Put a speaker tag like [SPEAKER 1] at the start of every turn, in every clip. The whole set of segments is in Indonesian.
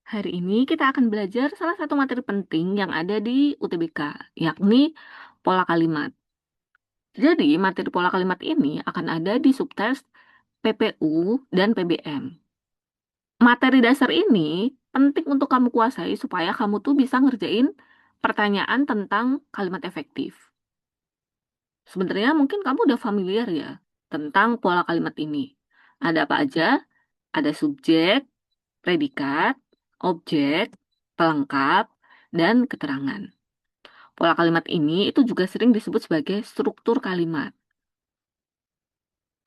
[SPEAKER 1] Hari ini kita akan belajar salah satu materi penting yang ada di UTBK, yakni pola kalimat. Jadi, materi pola kalimat ini akan ada di subtest PPU dan PBM. Materi dasar ini penting untuk kamu kuasai supaya kamu tuh bisa ngerjain pertanyaan tentang kalimat efektif. Sebenarnya mungkin kamu udah familiar ya tentang pola kalimat ini. Ada apa aja? Ada subjek, predikat, objek, pelengkap, dan keterangan. Pola kalimat ini itu juga sering disebut sebagai struktur kalimat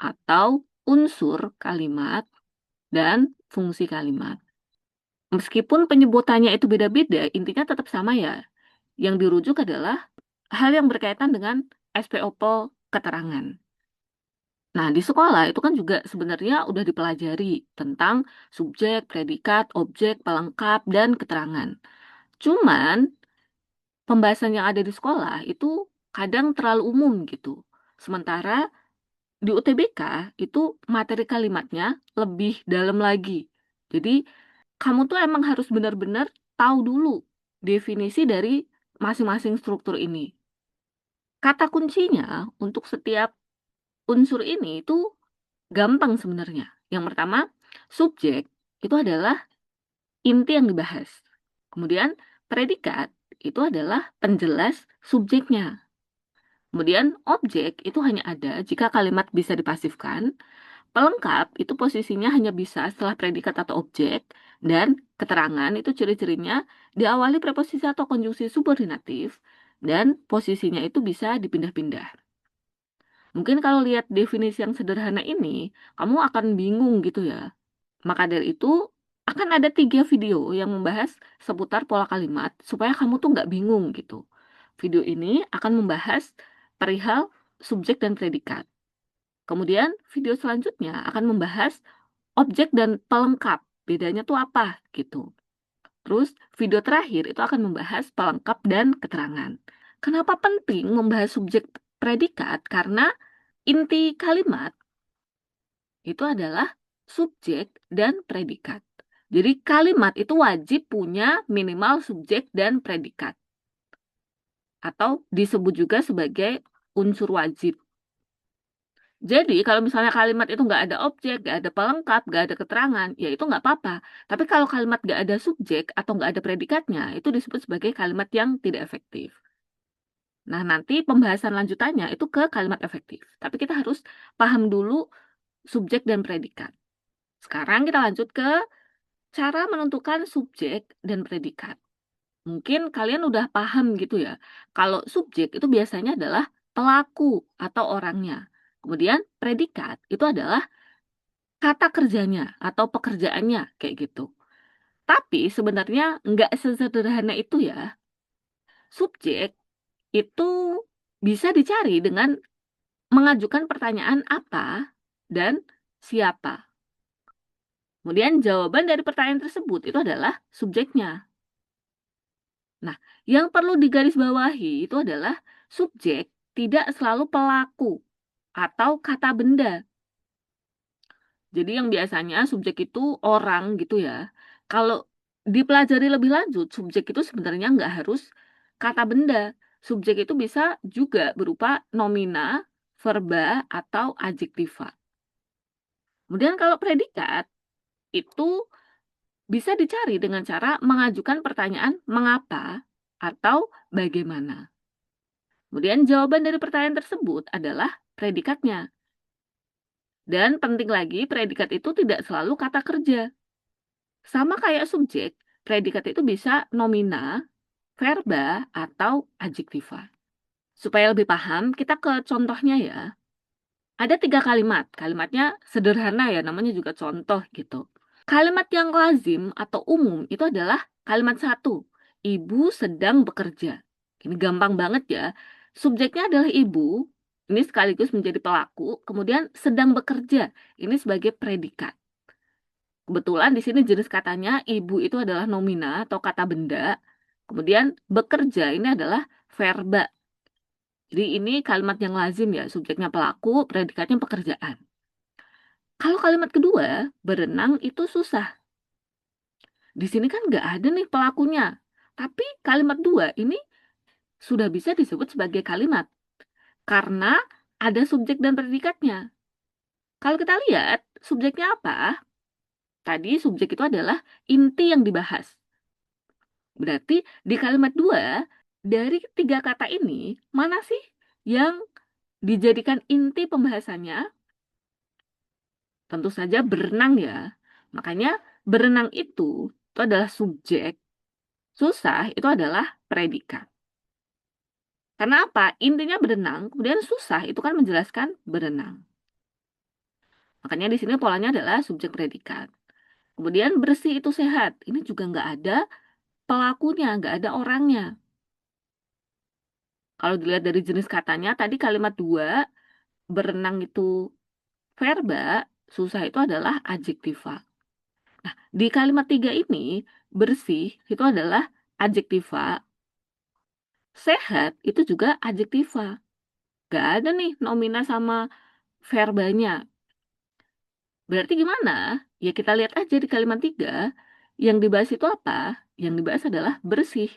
[SPEAKER 1] atau unsur kalimat dan fungsi kalimat. Meskipun penyebutannya itu beda-beda, intinya tetap sama ya. Yang dirujuk adalah hal yang berkaitan dengan SPOP keterangan. Nah, di sekolah itu kan juga sebenarnya udah dipelajari tentang subjek, predikat, objek, pelengkap, dan keterangan. Cuman, pembahasan yang ada di sekolah itu kadang terlalu umum gitu. Sementara di UTBK itu materi kalimatnya lebih dalam lagi. Jadi, kamu tuh emang harus benar-benar tahu dulu definisi dari masing-masing struktur ini. Kata kuncinya untuk setiap unsur ini itu gampang sebenarnya. Yang pertama, subjek itu adalah inti yang dibahas. Kemudian, predikat itu adalah penjelas subjeknya. Kemudian, objek itu hanya ada jika kalimat bisa dipasifkan. Pelengkap itu posisinya hanya bisa setelah predikat atau objek. Dan keterangan itu ciri-cirinya diawali preposisi atau konjungsi subordinatif. Dan posisinya itu bisa dipindah-pindah. Mungkin kalau lihat definisi yang sederhana ini, kamu akan bingung gitu ya. Maka dari itu, akan ada 3 video yang membahas seputar pola kalimat supaya kamu tuh nggak bingung gitu. Video ini akan membahas perihal subjek dan predikat. Kemudian video selanjutnya akan membahas objek dan pelengkap. Bedanya tuh apa gitu. Terus video terakhir itu akan membahas pelengkap dan keterangan. Kenapa penting membahas subjek predikat? Karena inti kalimat itu adalah subjek dan predikat. Jadi kalimat itu wajib punya minimal subjek dan predikat. Atau disebut juga sebagai unsur wajib. Jadi kalau misalnya kalimat itu nggak ada objek, nggak ada pelengkap, nggak ada keterangan, ya itu nggak apa-apa. Tapi kalau kalimat nggak ada subjek atau nggak ada predikatnya, itu disebut sebagai kalimat yang tidak efektif. Nah, nanti pembahasan lanjutannya itu ke kalimat efektif. Tapi kita harus paham dulu subjek dan predikat. Sekarang kita lanjut ke cara menentukan subjek dan predikat. Mungkin kalian udah paham gitu ya. Kalau subjek itu biasanya adalah pelaku atau orangnya. Kemudian predikat itu adalah kata kerjanya atau pekerjaannya kayak gitu. Tapi sebenarnya nggak sesederhana itu ya. Subjek itu bisa dicari dengan mengajukan pertanyaan apa dan siapa. Kemudian jawaban dari pertanyaan tersebut itu adalah subjeknya. Nah, yang perlu digarisbawahi itu adalah subjek tidak selalu pelaku atau kata benda. Jadi yang biasanya subjek itu orang gitu ya. Kalau dipelajari lebih lanjut, subjek itu sebenarnya nggak harus kata benda. Subjek itu bisa juga berupa nomina, verba, atau adjektiva. Kemudian kalau predikat, itu bisa dicari dengan cara mengajukan pertanyaan mengapa atau bagaimana. Kemudian jawaban dari pertanyaan tersebut adalah predikatnya. Dan penting lagi, predikat itu tidak selalu kata kerja. Sama kayak subjek, predikat itu bisa nomina, verba, atau adjektiva. Supaya lebih paham, kita ke contohnya ya. Ada 3 kalimat. Kalimatnya sederhana ya, namanya juga contoh gitu. Kalimat yang lazim atau umum itu adalah kalimat satu. Ibu sedang bekerja. Ini gampang banget ya. Subjeknya adalah ibu, ini sekaligus menjadi pelaku, kemudian sedang bekerja, ini sebagai predikat. Kebetulan di sini jenis katanya ibu itu adalah nomina atau kata benda, kemudian bekerja ini adalah verba. Jadi ini kalimat yang lazim ya, subjeknya pelaku, predikatnya pekerjaan. Kalau kalimat kedua, berenang itu susah. Di sini kan nggak ada nih pelakunya. Tapi kalimat dua ini sudah bisa disebut sebagai kalimat karena ada subjek dan predikatnya. Kalau kita lihat subjeknya apa? Tadi subjek itu adalah inti yang dibahas. Berarti di kalimat dua, dari tiga kata ini, mana sih yang dijadikan inti pembahasannya? Tentu saja berenang ya. Makanya berenang itu adalah subjek, susah itu adalah predikat. Karena apa? Intinya berenang, kemudian susah itu kan menjelaskan berenang. Makanya di sini polanya adalah subjek predikat. Kemudian bersih itu sehat. Ini juga nggak ada pelakunya, nggak ada orangnya. Kalau dilihat dari jenis katanya, tadi kalimat dua, berenang itu verba, susah itu adalah adjektiva. Nah, di kalimat tiga ini, bersih itu adalah adjektiva, sehat itu juga adjektiva. Nggak ada nih nomina sama verbanya. Berarti gimana? Ya kita lihat aja di kalimat tiga, yang dibahas itu apa? Yang dibahas adalah bersih.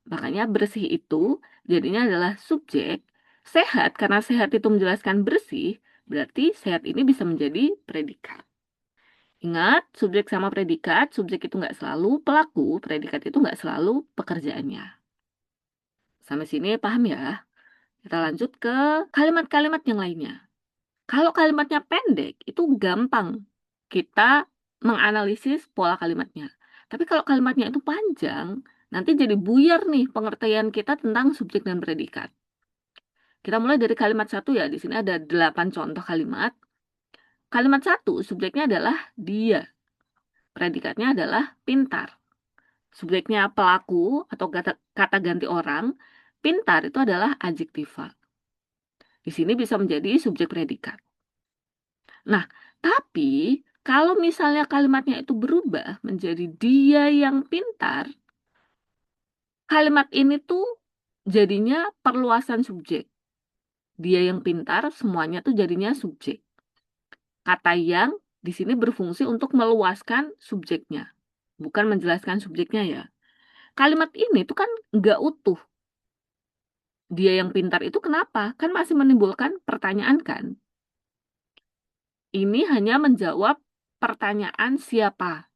[SPEAKER 1] Makanya bersih itu jadinya adalah subjek, sehat karena sehat itu menjelaskan bersih, berarti sehat ini bisa menjadi predikat. Ingat, subjek sama predikat, subjek itu nggak selalu pelaku, predikat itu nggak selalu pekerjaannya. Sampai sini paham ya? Kita lanjut ke kalimat-kalimat yang lainnya. Kalau kalimatnya pendek, itu gampang kita menganalisis pola kalimatnya. Tapi kalau kalimatnya itu panjang, nanti jadi buyar nih pengertian kita tentang subjek dan predikat. Kita mulai dari kalimat satu ya. Di sini ada 8 contoh kalimat. Kalimat satu, subjeknya adalah dia. Predikatnya adalah pintar. Subjeknya pelaku atau kata ganti orang. Pintar itu adalah adjektiva. Di sini bisa menjadi subjek predikat. Nah, tapi kalau misalnya kalimatnya itu berubah menjadi dia yang pintar, kalimat ini tuh jadinya perluasan subjek. Dia yang pintar, semuanya tuh jadinya subjek. Kata yang di sini berfungsi untuk meluaskan subjeknya, bukan menjelaskan subjeknya ya. Kalimat ini tuh kan nggak utuh. Dia yang pintar itu kenapa? Kan masih menimbulkan pertanyaan kan? Ini hanya menjawab pertanyaan siapa,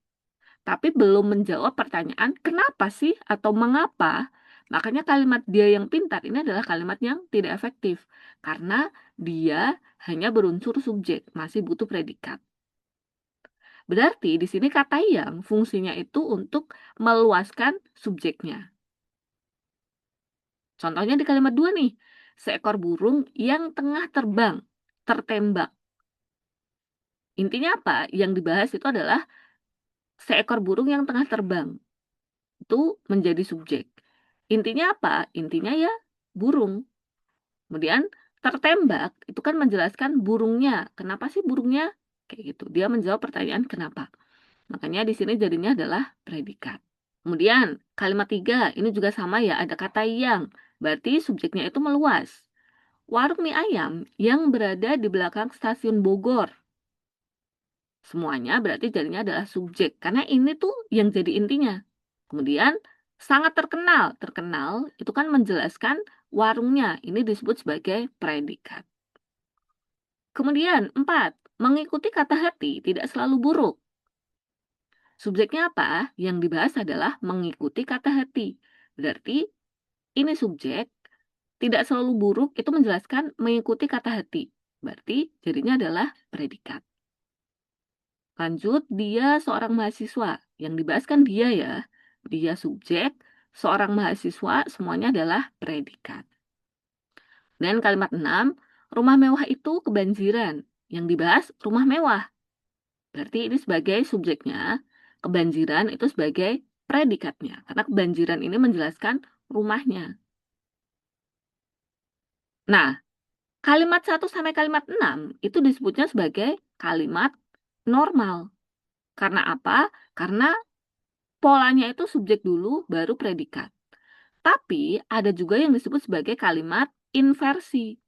[SPEAKER 1] tapi belum menjawab pertanyaan kenapa sih atau mengapa. Makanya kalimat dia yang pintar ini adalah kalimat yang tidak efektif karena dia hanya berunsur subjek, masih butuh predikat. Berarti di sini kata yang fungsinya itu untuk meluaskan subjeknya. Contohnya di kalimat dua nih, seekor burung yang tengah terbang, tertembak. Intinya apa? Yang dibahas itu adalah seekor burung yang tengah terbang. Itu menjadi subjek. Intinya apa? Intinya ya burung. Kemudian tertembak itu kan menjelaskan burungnya. Kenapa sih burungnya? Kayak gitu. Dia menjawab pertanyaan kenapa. Makanya di sini jadinya adalah predikat. Kemudian kalimat tiga ini juga sama ya, ada kata yang. Berarti subjeknya itu meluas. Warung mie ayam yang berada di belakang stasiun Bogor. Semuanya berarti jadinya adalah subjek. Karena ini tuh yang jadi intinya. Kemudian sangat terkenal. Terkenal itu kan menjelaskan warungnya. Ini disebut sebagai predikat. Kemudian 4. Mengikuti kata hati tidak selalu buruk. Subjeknya apa? Yang dibahas adalah mengikuti kata hati. Berarti ini subjek, tidak selalu buruk itu menjelaskan mengikuti kata hati. Berarti jadinya adalah predikat. Lanjut, dia seorang mahasiswa. Yang dibahas kan dia ya. Dia subjek, seorang mahasiswa, semuanya adalah predikat. Dan kalimat 6, rumah mewah itu kebanjiran. Yang dibahas rumah mewah. Berarti ini sebagai subjeknya, kebanjiran itu sebagai predikatnya. Karena kebanjiran ini menjelaskan rumahnya. Nah, kalimat 1 sampai kalimat 6 itu disebutnya sebagai kalimat normal. Karena apa? Karena polanya itu subjek dulu baru predikat. Tapi ada juga yang disebut sebagai kalimat inversi.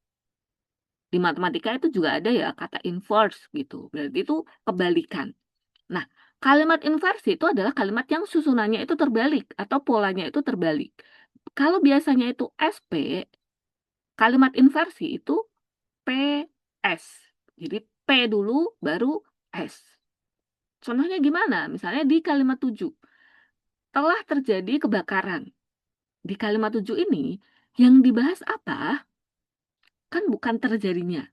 [SPEAKER 1] Di matematika itu juga ada ya kata inverse gitu. Berarti itu kebalikan. Nah, Kalimat inversi itu adalah kalimat yang susunannya itu terbalik atau polanya itu terbalik. Kalau biasanya itu SP, kalimat inversi itu PS. Jadi P dulu baru S. Contohnya gimana? Misalnya di kalimat 7, telah terjadi kebakaran. Di kalimat 7 ini, yang dibahas apa? Kan bukan terjadinya.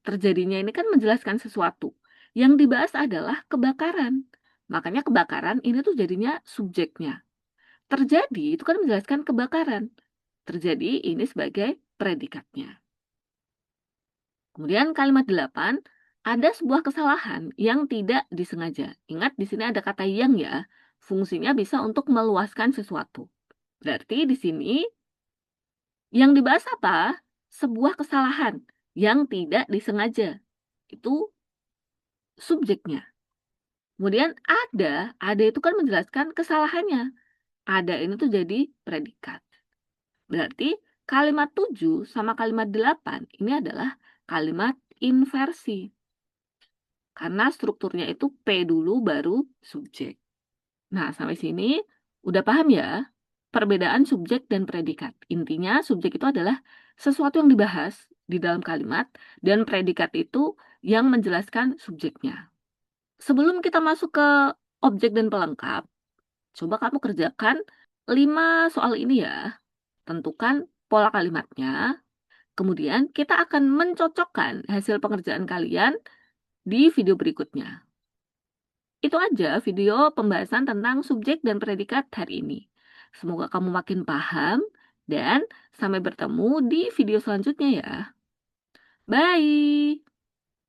[SPEAKER 1] Terjadinya ini kan menjelaskan sesuatu. Yang dibahas adalah kebakaran. Makanya kebakaran ini tuh jadinya subjeknya. Terjadi itu kan menjelaskan kebakaran. Terjadi ini sebagai predikatnya. Kemudian kalimat 8, ada sebuah kesalahan yang tidak disengaja. Ingat di sini ada kata yang ya. Fungsinya bisa untuk meluaskan sesuatu. Berarti di sini yang dibahas apa? Sebuah kesalahan yang tidak disengaja. Itu subjeknya. Kemudian ada itu kan menjelaskan kesalahannya. Ada ini tuh jadi predikat. Berarti kalimat 7 sama kalimat 8 ini adalah kalimat inversi. Karena strukturnya itu P dulu baru subjek. Nah, sampai sini udah paham ya? Perbedaan subjek dan predikat. Intinya subjek itu adalah sesuatu yang dibahas di dalam kalimat dan predikat itu yang menjelaskan subjeknya. Sebelum kita masuk ke objek dan pelengkap, coba kamu kerjakan 5 soal ini ya. Tentukan pola kalimatnya. Kemudian kita akan mencocokkan hasil pengerjaan kalian di video berikutnya. Itu aja video pembahasan tentang subjek dan predikat hari ini. Semoga kamu makin paham dan sampai bertemu di video selanjutnya ya. Bye!